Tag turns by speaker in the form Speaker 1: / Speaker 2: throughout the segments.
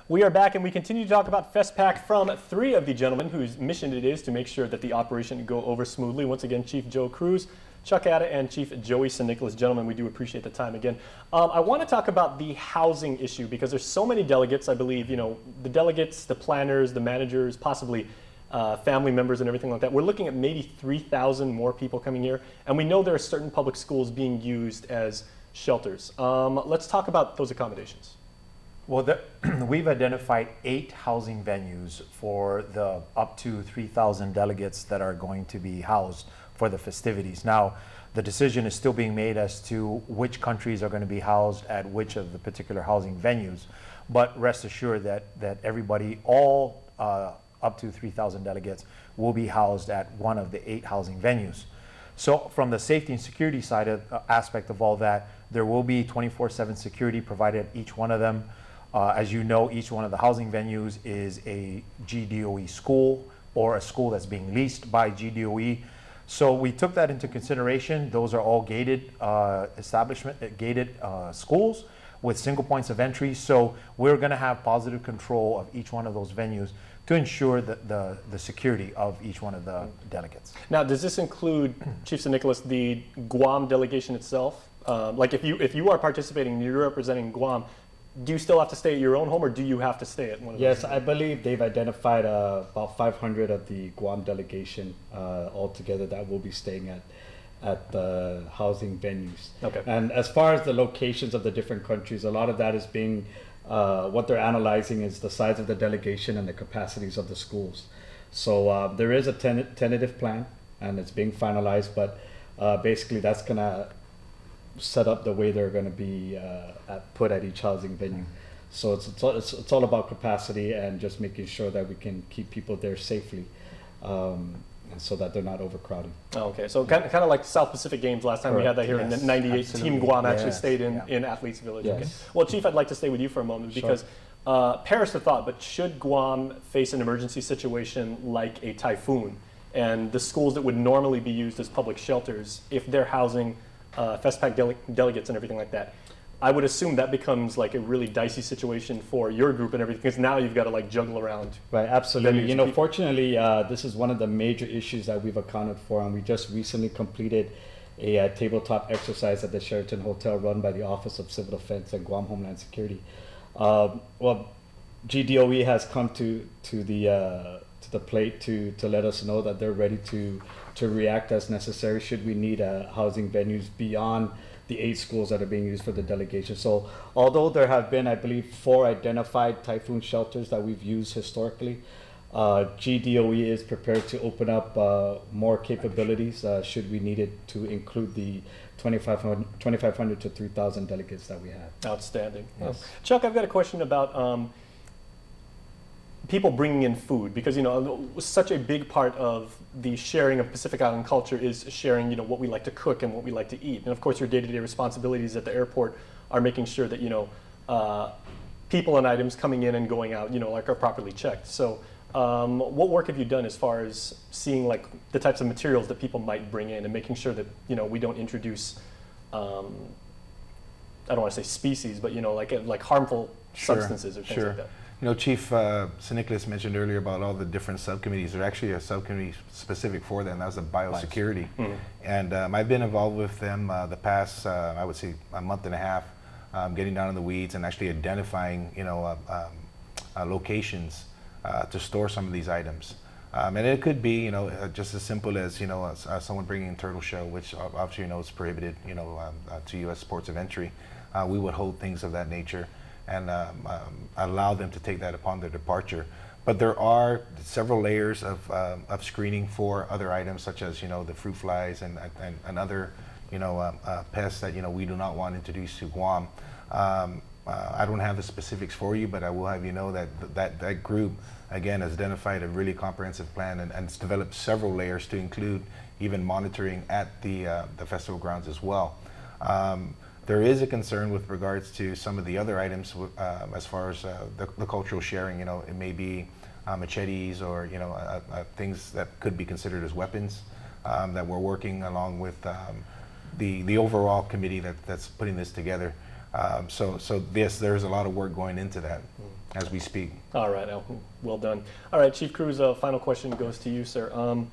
Speaker 1: We are back and we continue to talk about FESTPAC from three of the gentlemen whose mission it is to make sure that the operation go over smoothly. Once again, Chief Joe Cruz, Chuck Atta, and Chief Joey Nicolas. Gentlemen, we do appreciate the time again. I want to talk about the housing issue because there's so many delegates. I believe, the delegates, the planners, the managers, possibly family members and everything like that. We're looking at maybe 3,000 more people coming here, and we know there are certain public schools being used as shelters. Let's talk about those accommodations.
Speaker 2: Well, we've identified 8 housing venues for the up to 3,000 delegates that are going to be housed for the festivities. Now, the decision is still being made as to which countries are going to be housed at which of the particular housing venues. But rest assured that everybody, all up to 3,000 delegates, will be housed at one of the 8 housing venues. So from the safety and security side aspect of all that, there will be 24/7 security provided at each one of them. As you know, each one of the housing venues is a GDOE school or a school that's being leased by GDOE. So we took that into consideration. Those are all gated gated schools with single points of entry. So we're going to have positive control of each one of those venues to ensure that the security of each one of the delegates.
Speaker 1: Now, does this include, Chief Nicolas, the Guam delegation itself? Like if you are participating and you're representing Guam, do you still have to stay at your own home, or do you have to stay at one of those?
Speaker 3: Yes, I believe they've identified about 500 of the Guam delegation altogether that will be staying at the housing venues.
Speaker 1: Okay.
Speaker 3: And as far as the locations of the different countries, a lot of that is being, what they're analyzing is the size of the delegation and the capacities of the schools. So there is a tentative plan, and it's being finalized, but basically that's going to set up the way they're going to be put at each housing venue. So it's all about capacity and just making sure that we can keep people there safely, and so that they're not overcrowding.
Speaker 1: Oh, okay, so kind of like South Pacific Games last time. Correct. We had that here in '98.
Speaker 2: Absolutely.
Speaker 1: Team Guam actually stayed in Athletes Village.
Speaker 3: Yes.
Speaker 1: Okay. Well, Chief, I'd like to stay with you for a moment because perish the thought, but should Guam face an emergency situation like a typhoon, and the schools that would normally be used as public shelters, if they're housing FESTPAC delegates and everything like that, I would assume that becomes like a really dicey situation for your group and everything, because now you've got to like juggle around.
Speaker 3: Right, absolutely. Fortunately, this is one of the major issues that we've accounted for, and we just recently completed a tabletop exercise at the Sheraton Hotel run by the Office of Civil Defense and Guam Homeland Security. Well, GDOE has come to the plate to let us know that they're ready to react as necessary should we need housing venues beyond the 8 schools that are being used for the delegation. So although there have been, I believe, 4 identified typhoon shelters that we've used historically, GDOE is prepared to open up more capabilities should we need it to include the 2,500 to 3,000 delegates that we have.
Speaker 1: Outstanding.
Speaker 3: Yes.
Speaker 1: Chuck, I've got a question about people bringing in food, because such a big part of the sharing of Pacific Island culture is sharing what we like to cook and what we like to eat, and of course your day-to-day responsibilities at the airport are making sure that people and items coming in and going out are properly checked. So what work have you done as far as seeing like the types of materials that people might bring in and making sure that we don't introduce I don't want to say species, but like harmful substances or things like that?
Speaker 4: Chief Nicolas mentioned earlier about all the different subcommittees. There's actually a subcommittee specific for them. That's the biosecurity. Mm-hmm. And I've been involved with them the past, I would say, a month and a half, getting down in the weeds and actually identifying, locations to store some of these items. And it could be, just as simple as, someone bringing in turtle shell, which obviously, is prohibited, to U.S. ports of entry. We would hold things of that nature and allow them to take that upon their departure. But there are several layers of screening for other items, such as the fruit flies and other pests that we do not want introduced to Guam. I don't have the specifics for you, but I will have you know that group again has identified a really comprehensive plan and it's developed several layers to include even monitoring at the festival grounds as well. There is a concern with regards to some of the other items as far as the cultural sharing. It may be machetes or things that could be considered as weapons that we're working along with the overall committee that's putting this together. So yes, there's a lot of work going into that. as we speak.
Speaker 1: All right, well done. All right, Chief Cruz, final question goes to you, sir.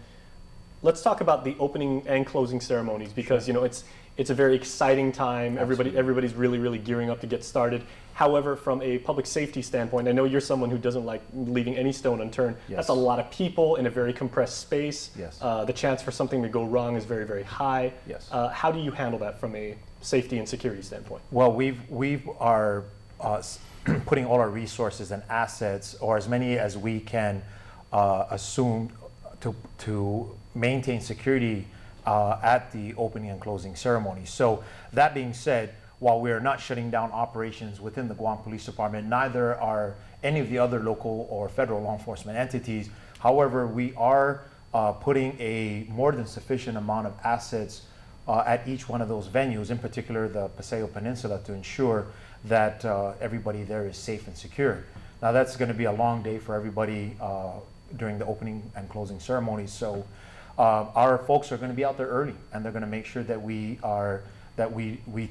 Speaker 1: Let's talk about the opening and closing ceremonies because it's a very exciting time. Everybody's really gearing up to get started. However, from a public safety standpoint, I know you're someone who doesn't like leaving any stone unturned.
Speaker 2: Yes.
Speaker 1: That's a lot of people in a very compressed space.
Speaker 2: Yes.
Speaker 1: The chance for something to go wrong is very high.
Speaker 2: Yes.
Speaker 1: How do you handle that from a safety and security standpoint?
Speaker 2: Well, we are putting all our resources and assets, or as many as we can assume, to maintain security at the opening and closing ceremony. So that being said, while we are not shutting down operations within the Guam Police Department, neither are any of the other local or federal law enforcement entities. However, we are putting a more than sufficient amount of assets at each one of those venues, in particular the Paseo Peninsula, to ensure that everybody there is safe and secure. Now that's going to be a long day for everybody during the opening and closing ceremonies. So our folks are going to be out there early, and they're going to make sure that we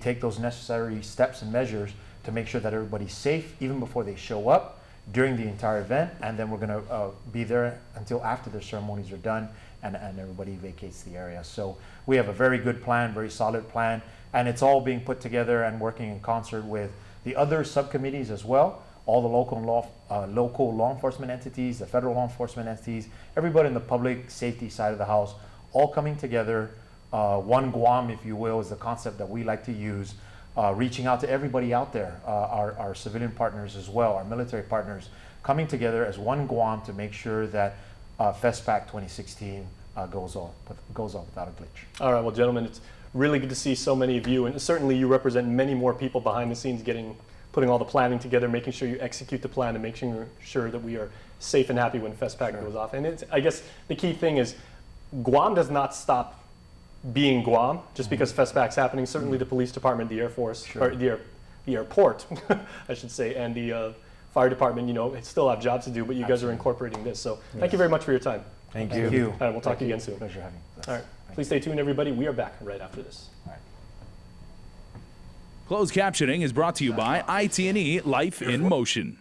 Speaker 2: take those necessary steps and measures to make sure that everybody's safe even before they show up during the entire event, and then we're going to be there until after the ceremonies are done and everybody vacates the area. So we have a very good plan, very solid plan, and it's all being put together and working in concert with the other subcommittees as well, all the local law enforcement entities, the federal law enforcement entities, everybody in the public safety side of the house, all coming together. One Guam, if you will, is the concept that we like to use, reaching out to everybody out there, our civilian partners as well, our military partners, coming together as one Guam to make sure that FESTPAC 2016 goes off without a glitch. All
Speaker 1: right, well, gentlemen, it's really good to see so many of you, and certainly you represent many more people behind the scenes putting all the planning together, making sure you execute the plan, and making sure that we are safe and happy when FESTPAC goes off. And I guess the key thing is Guam does not stop being Guam just because FESTPAC's happening. Certainly the police department, the Air Force, or the airport, I should say, and the fire department, still have jobs to do, but you guys are incorporating this. So thank you very much for your time.
Speaker 2: Thank you.
Speaker 1: All right, we'll talk to you again soon.
Speaker 2: Pleasure having us.
Speaker 1: All right, please stay tuned, everybody. We are back right after this.
Speaker 2: All right.
Speaker 5: Closed captioning is brought to you by IT&E Life in Motion.